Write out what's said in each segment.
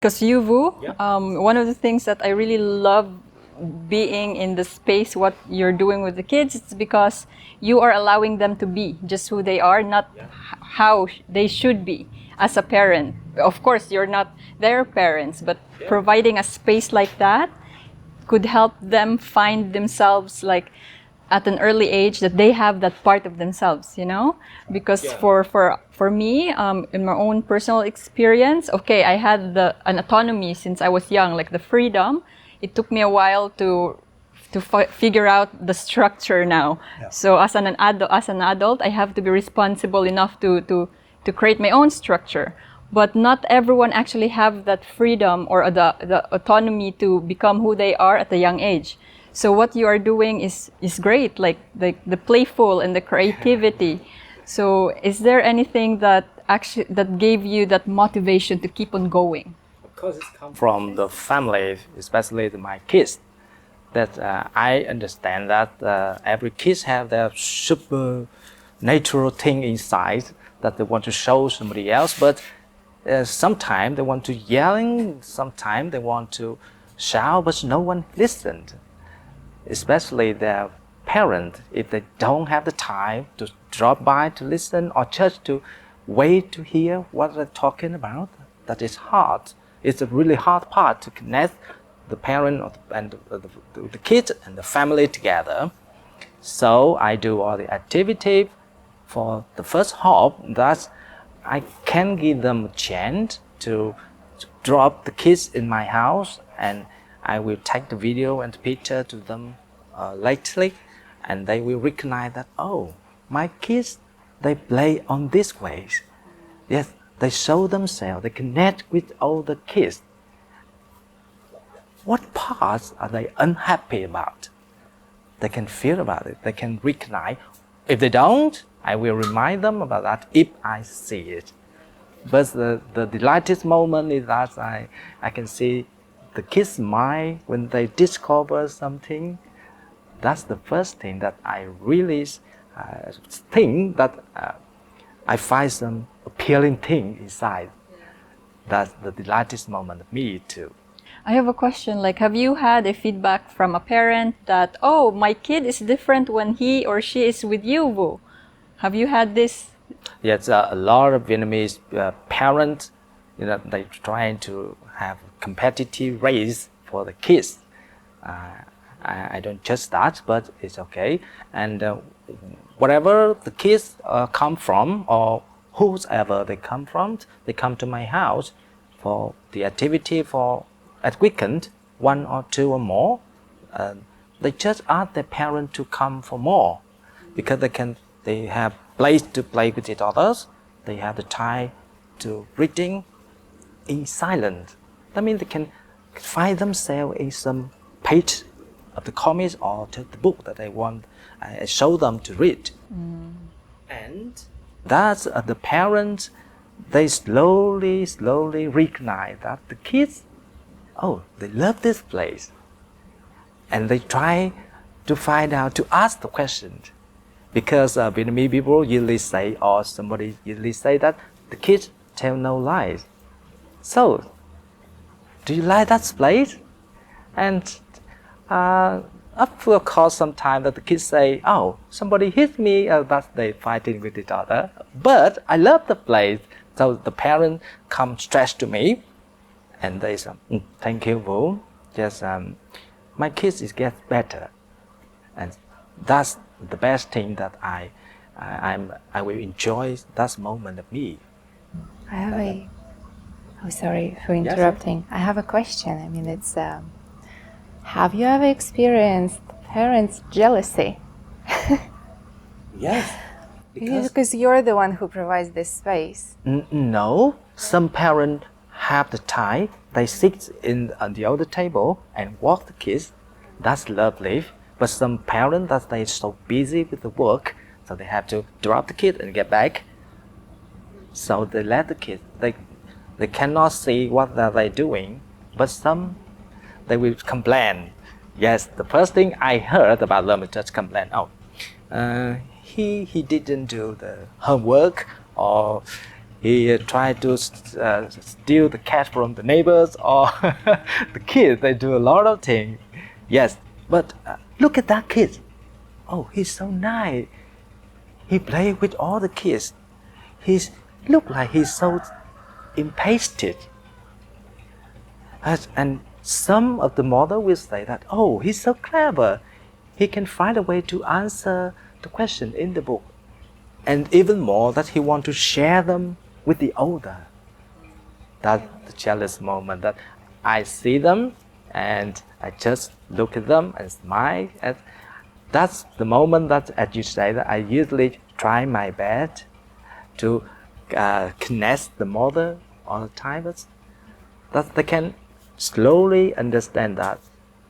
Because Yuvu, one of the things that I really love being in the space, what you're doing with the kids, it's because you are allowing them to be just who they are, not how they should be as a parent. Of course, you're not their parents, but providing a space like that could help them find themselves like at an early age, that they have that part of themselves, you know? Because for me, in my own personal experience, okay, I had an autonomy since I was young, like the freedom. It took me a while to figure out the structure now. So as an adult, I have to be responsible enough to create my own structure. But not everyone actually have that freedom or the autonomy to become who they are at a young age. So what you are doing is great, like the playful and the creativity. So is there anything that gave you that motivation to keep on going? Of course, it's come from the family, especially my kids. That I understand that every kids have their supernatural thing inside that they want to show somebody else, but sometimes they want to yelling, sometimes they want to shout, but no one listened. Especially their parent, if they don't have the time to drop by to listen or just to wait to hear what they're talking about, that is hard. It's a really hard part to connect the parent and the kids and the family together. So I do all the activity for the first hope that I can give them a chance to drop the kids in my house, and I will take the video and the picture to them lately, and they will recognize that, oh, my kids, they play on this way. Yes, they show themselves, they connect with all the kids. What parts are they unhappy about? They can feel about it, they can recognize. If they don't, I will remind them about that if I see it. But the delightful moment is that I can see the kids' mind when they discover something. That's the first thing that I really think that I find some appealing thing inside. That's the delightful moment of me too. I have a question, like, have you had a feedback from a parent that, oh, my kid is different when he or she is with you, Vu? Have you had this? Yes, a lot of Vietnamese parents, they're trying to have competitive race for the kids. I don't judge that, but it's okay. And whatever the kids come from, or whoever they come from, they come to my house for the activity at weekend, 1 or 2 or more. They just ask their parents to come for more, because they have place to play with each other. They have the time to reading in silence. That means they can find themselves in some page of the comics or the book that they want. I show them to read. And that's the parents, they slowly recognize that the kids, oh, they love this place. And they try to find out, to ask the question. Because Vietnamese people usually say, or somebody usually say that the kids tell no lies. So, do you like that place? And up to a cause sometimes that the kids say, oh, somebody hit me, that they fighting with each other. But I love the place. So the parents come stressed to me, and they say, thank you, Vu. Just my kids is get better, and that's the best thing that I will enjoy that moment of me. I have oh, sorry for interrupting. Yes. I have a question. I mean, it's have you ever experienced parents' jealousy? Yes. Because you're the one who provides this space. No, some parents have the time. They sit on the other table and walk the kids. That's lovely. But some parents, that they're so busy with the work, so they have to drop the kid and get back. So they let the kids. They cannot see what they're doing. But some, they will complain. Yes, the first thing I heard about them is just complain. He didn't do the homework, or he tried to steal the cat from the neighbors, or the kids, they do a lot of things. Yes, but look at that kid. Oh, he's so nice. He played with all the kids. He's look like he's so impatient. And some of the mother will say that, oh, he's so clever. He can find a way to answer the question in the book. And even more, that he want to share them with the older. That's the jealous moment, that I see them and I just look at them and smile. And that's the moment that, as you say, that I usually try my best to connect the mother all the time. That they can slowly understand that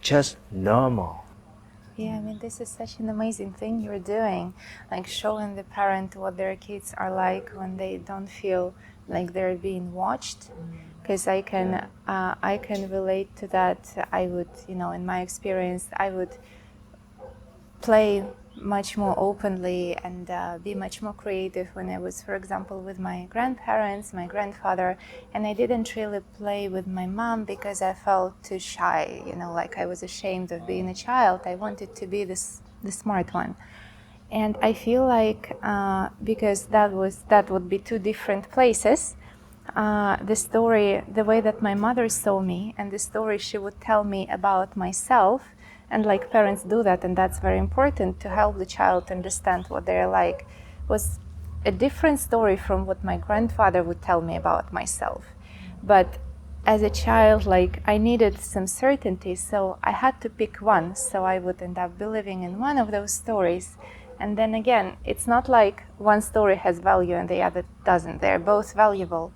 just normal. Yeah, I mean, this is such an amazing thing you're doing, like showing the parent what their kids are like when they don't feel like they're being watched. Because I can relate to that. I would, in my experience, I would play much more openly and be much more creative when I was, for example, with my grandparents, my grandfather, and I didn't really play with my mom because I felt too shy, like I was ashamed of being a child. I wanted to be the smart one. And I feel like because that would be two different places, the way that my mother saw me and the story she would tell me about myself, and like parents do that, and that's very important to help the child understand what they're like, was a different story from what my grandfather would tell me about myself. But as a child, like, I needed some certainty, so I had to pick one, so I would end up believing in one of those stories. And then again, it's not like one story has value and the other doesn't. They're both valuable.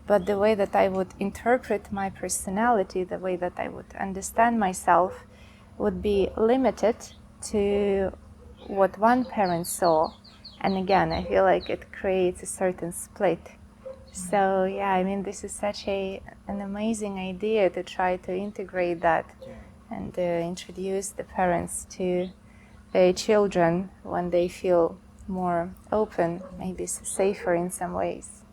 But the way that I would interpret my personality, the way that I would understand myself, would be limited to what one parent saw. And again, I feel like it creates a certain split. So yeah, I mean, this is such an amazing idea to try to integrate that and introduce the parents to their children when they feel more open, maybe safer in some ways.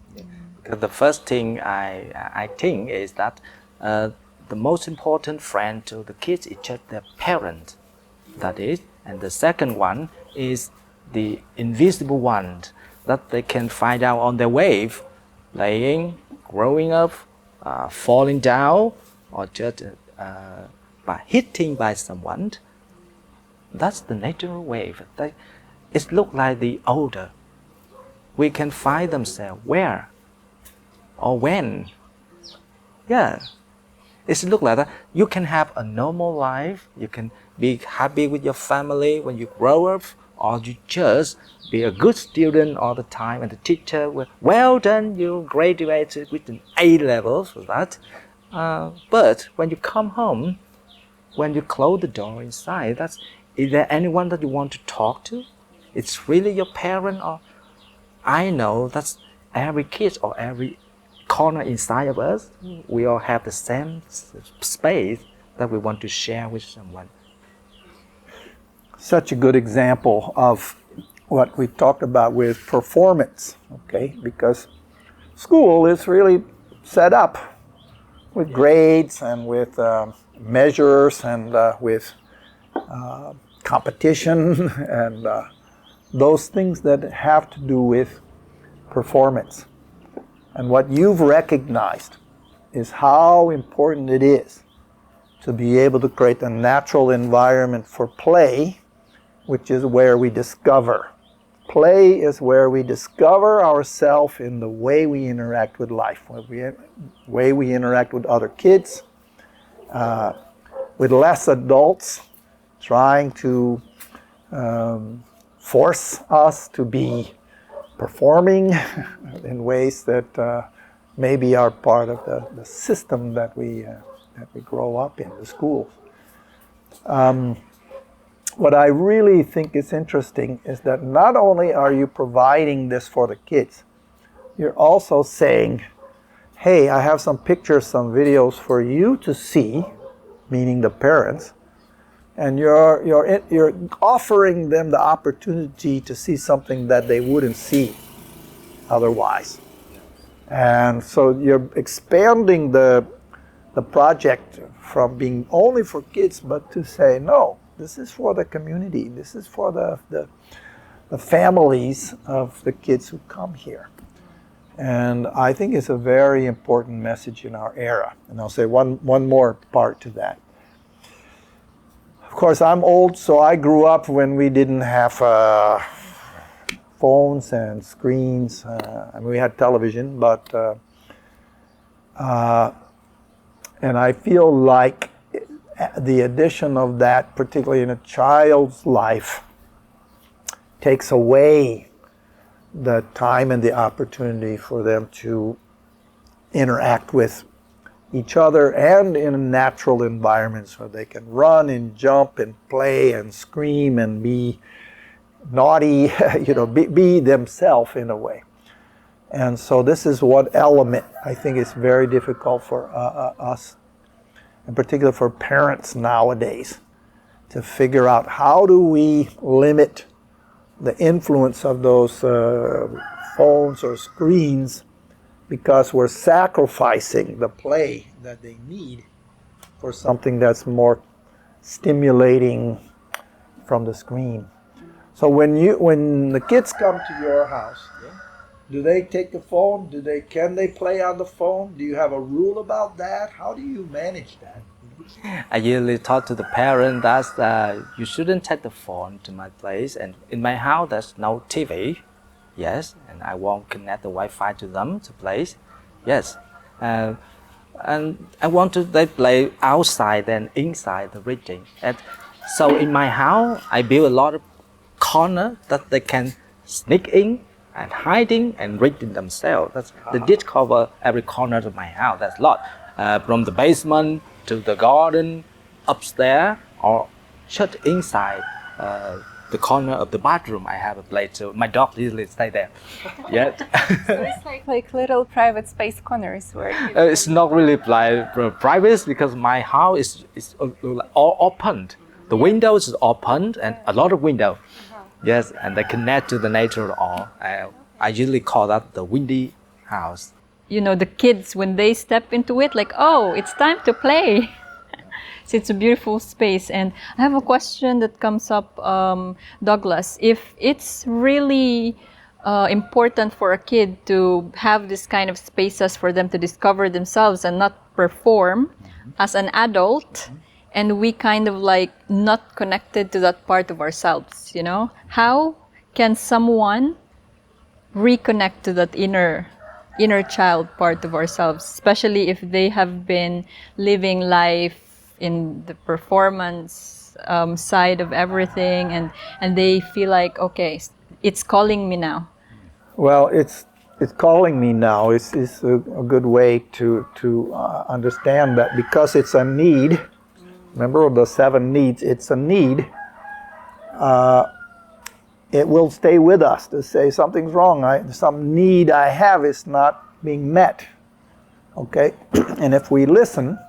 The first thing I think is that the most important friend to the kids is just their parent. That is, and the second one is the invisible one that they can find out on their way, playing, growing up, falling down, or just by hitting by someone. That's the natural wave. It looks like the older. We can find themselves where or when. Yeah, it looks like that. You can have a normal life. You can be happy with your family when you grow up, or you just be a good student all the time, and the teacher will, well done, you graduated with an A level for that. But when you come home, when you close the door inside, is there anyone that you want to talk to? It's really your parent, or I know that every kid or every corner inside of us, we all have the same space that we want to share with someone. Such a good example of what we talked about with performance, okay? Because school is really set up with grades and with measures and with competition and those things that have to do with performance. And what you've recognized is how important it is to be able to create a natural environment for play, which is where we discover. Play is where we discover ourselves in the way we interact with life, the way we interact with other kids, with less adults trying to force us to be performing in ways that maybe are part of the system that we grow up in, the schools. What I really think is interesting is that not only are you providing this for the kids, you're also saying, hey, I have some pictures, some videos for you to see, meaning the parents, and you're offering them the opportunity to see something that they wouldn't see otherwise. And so you're expanding the project from being only for kids, but to say, no, this is for the community. This is for the families of the kids who come here. And I think it's a very important message in our era. And I'll say one more part to that. Of course, I'm old, so I grew up when we didn't have phones and screens. I mean, we had television, but and I feel like the addition of that, particularly in a child's life, takes away the time and the opportunity for them to interact with each other and in natural environments where they can run and jump and play and scream and be naughty, be themselves in a way. And so this is one element I think is very difficult for us, in particular for parents nowadays, to figure out how do we limit the influence of those phones or screens, because we're sacrificing the play that they need for something that's more stimulating from the screen. So when the kids come to your house, do they take the phone? Can they play on the phone? Do you have a rule about that? How do you manage that? I usually talk to the parent that you shouldn't take the phone to my place, and in my house there's no TV. Yes, and I won't connect the Wi-Fi to them to play. Yes, and I want they play outside and inside the reading. And so in my house, I build a lot of corner that they can sneak in and hiding and reading themselves. They did cover every corner of my house. That's a lot, from the basement to the garden, upstairs, or shut inside. The corner of the bathroom, I have a place, so my dog usually stay there. Yeah. So it's like little private space corners where It's not really private because my house is all opened. The windows is opened and a lot of windows. Yes, and they connect to the nature all. I usually call that the windy house. The kids, when they step into it, like, oh, it's time to play. So it's a beautiful space. And I have a question that comes up, Douglas. If it's really important for a kid to have this kind of spaces for them to discover themselves and not perform as an adult, and we kind of like not connected to that part of ourselves, how can someone reconnect to that inner child part of ourselves, especially if they have been living life in the performance side of everything, and they feel like, okay, it's calling me now. Well, it's calling me now is a good way to understand that, because it's a need. Remember the 7 needs. It's a need. It will stay with us to say something's wrong. Some need I have is not being met. Okay, and if we listen,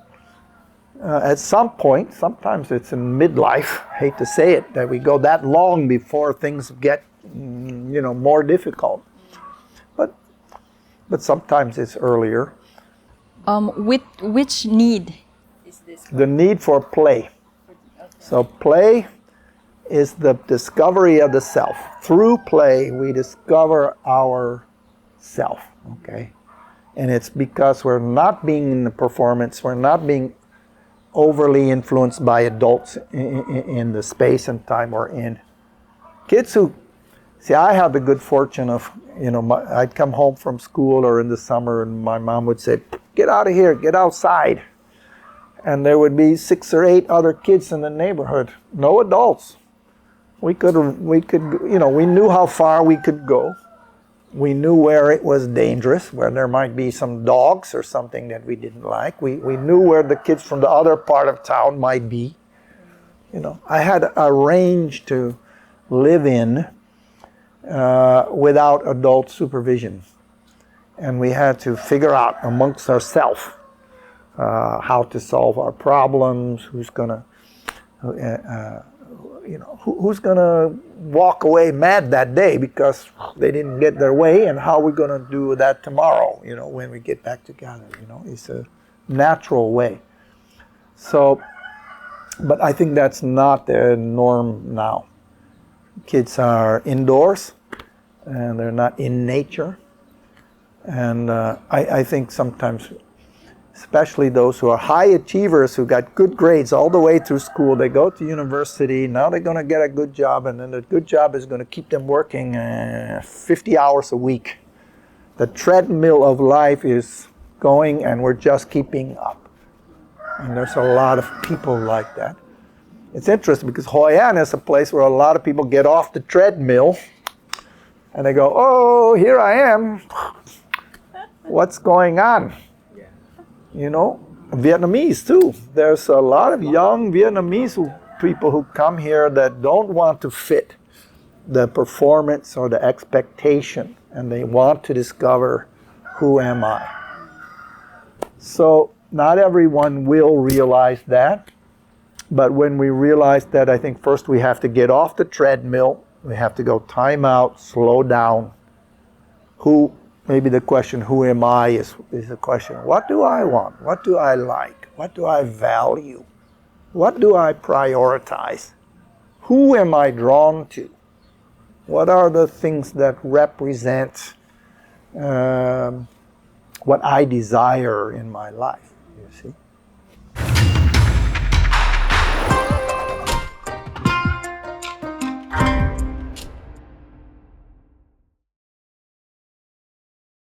at some point, sometimes it's in midlife. Hate to say it, that we go that long before things get, more difficult. But sometimes it's earlier. Which need is this? The need for play. So play is the discovery of the self. Through play, we discover our self. Okay, and it's because we're not being in the performance. We're not being overly influenced by adults in the space and time we're in. Kids who, I had the good fortune of, I'd come home from school or in the summer and my mom would say, get out of here, get outside. And there would be 6 or 8 other kids in the neighborhood, no adults. We knew how far we could go. We knew where it was dangerous, where there might be some dogs or something that we didn't like. We knew where the kids from the other part of town might be. I had a range to live in without adult supervision. And we had to figure out amongst ourselves how to solve our problems, who's gonna walk away mad that day because they didn't get their way, and how we're going to do that tomorrow, when we get back together. It's a natural way. So, but I think that's not the norm now. Kids are indoors and they're not in nature. And I think sometimes, especially those who are high achievers who got good grades all the way through school, they go to university, now they're going to get a good job, and then the good job is going to keep them working 50 hours a week. The treadmill of life is going, and we're just keeping up. And there's a lot of people like that. It's interesting because Hoi An is a place where a lot of people get off the treadmill and they go, oh, here I am. What's going on? Vietnamese too. There's a lot of young Vietnamese people who come here that don't want to fit the performance or the expectation, and they want to discover, who am I? So not everyone will realize that, but when we realize that, I think first we have to get off the treadmill. We have to go time out, slow down. Maybe the question, who am I, is the question, what do I want? What do I like? What do I value? What do I prioritize? Who am I drawn to? What are the things that represent what I desire in my life, you see?